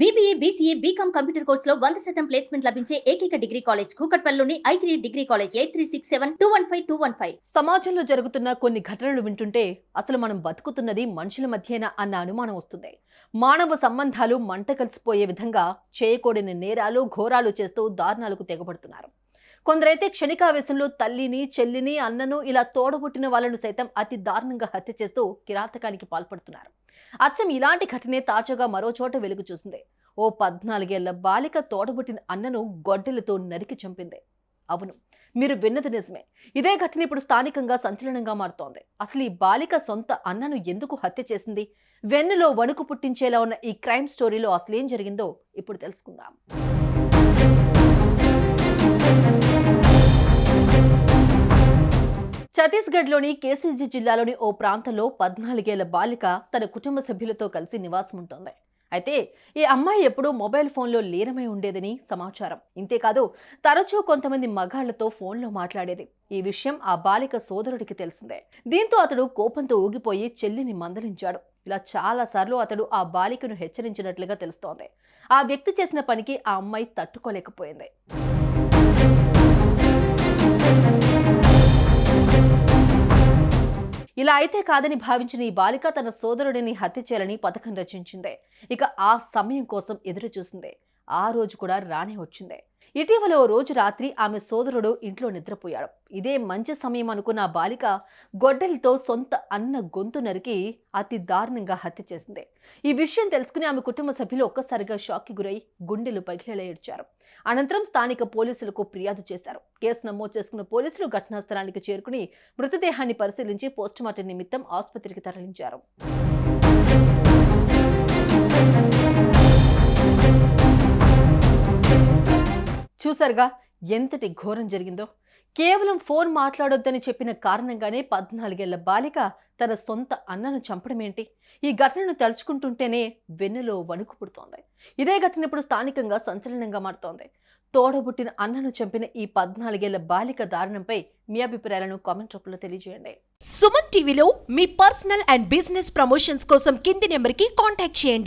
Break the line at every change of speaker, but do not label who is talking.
BBA, BCA, BCom computer కోర్సులో 100% placement లభించే ఏకైక డిగ్రీ కాలేజ్ కూకట్పల్లిలోని i3 డిగ్రీ కాలేజ్ 8367215215.
సమాజంలో జరుగుతున్న కొన్ని ఘటనలు వింటుంటే అసలు మనం బతుకుతున్నది మనుషుల మధ్యేనా అన్న అనుమానం వస్తుంది. మానవ సంబంధాలు మంట కలిసిపోయే విధంగా చేయకూడని నేరాలు ఘోరాలు చేస్తూ దారుణాలకు తెగబడుతున్నారు. కొందరైతే క్షణికావేశంలో తల్లిని, చెల్లిని, అన్నను ఇలా తోడబుట్టిన వాళ్ళను సైతం అతి దారుణంగా హత్య చేస్తూ కిరాతకానికి పాల్పడుతున్నారు. అచ్చం ఇలాంటి ఘటనే తాజాగా మరో చోట వెలుగు చూసింది. ఓ 14 ఏళ్ల బాలిక తోడబుట్టిన అన్నను గొడ్డలితో నరికి చంపింది. అవును, మీరు విన్నది నిజమే. ఇదే ఘటన ఇప్పుడు స్థానికంగా సంచలనంగా మారుతోంది. అసలు ఈ బాలిక సొంత అన్నను ఎందుకు హత్య చేసింది? వెన్నులో వణుకు పుట్టించేలా ఉన్న ఈ క్రైమ్ స్టోరీలో అసలేం జరిగిందో ఇప్పుడు తెలుసుకుందాం. ఛత్తీస్గఢ్లోని కేసీజీ జిల్లాలోని ఓ ప్రాంతంలో 14 ఏళ్ల బాలిక తన కుటుంబ సభ్యులతో కలిసి నివాసం ఉంటుంది. అయితే ఈ అమ్మాయి ఎప్పుడూ మొబైల్ ఫోన్లో లీనమై ఉండేదని సమాచారం. ఇంతేకాదు, తరచూ కొంతమంది మగాళ్లతో ఫోన్లో మాట్లాడేది. ఈ విషయం ఆ బాలిక సోదరుడికి తెలిసిందే. దీంతో అతడు కోపంతో ఊగిపోయి చెల్లిని మందలించాడు. ఇలా చాలాసార్లు అతడు ఆ బాలికను హెచ్చరించినట్లుగా తెలుస్తోంది. ఆ వ్యక్తి చేసిన పనికి ఆ అమ్మాయి తట్టుకోలేకపోయింది. ఇలా అయితే కాదని భావించిన ఈ బాలిక తన సోదరుడిని హత్య చేయాలని పథకం రచించింది. ఇక ఆ సమయం కోసం ఎదురు చూసింది. ఆ రోజు కూడా రానే వచ్చింది. ఇటీవల ఓ రోజు రాత్రి ఆమె సోదరుడు ఇంట్లో నిద్రపోయాడు. ఇదే మంచి సమయం అనుకున్న ఆ బాలిక గొడ్డలితో సొంత అన్న గొంతు నరికి అతి దారుణంగా హత్య చేసింది. ఈ విషయం తెలుసుకుని ఆమె కుటుంబ సభ్యులు ఒక్కసారిగా షాక్కి గురై గుండెలు పగిలేలా ఏడ్చారు. అనంతరం స్థానిక పోలీసులకు ఫిర్యాదు చేశారు. కేసు నమోదు చేసుకున్న పోలీసులు ఘటనా స్థలానికి చేరుకుని మృతదేహాన్ని పరిశీలించి పోస్టుమార్టం నిమిత్తం ఆసుపత్రికి తరలించారు. చూసారుగా ఎంతటి ఘోరం జరిగిందో. కేవలం ఫోన్ మాట్లాడొద్దని చెప్పిన కారణంగానే 14 ఏళ్ల బాలిక తన సొంత అన్నను చంపడమేంటి? ఈ ఘటనను తలుచుకుంటుంటేనే వెన్నులో వణుకు పుడుతోంది. ఇదే ఘటన ఇప్పుడు స్థానికంగా సంచలనంగా మారుతోంది. తోడబుట్టిన అన్నను చంపిన ఈ 14 ఏళ్ల బాలిక దారుణంపై మీ అభిప్రాయాలను కామెంట్ రూపంలో తెలియజేయండి.
సుమన్ టీవీలో మీ పర్సనల్ అండ్ బిజినెస్ ప్రమోషన్స్ కోసం కింది నెంబర్కి కాంటాక్ట్ చేయండి.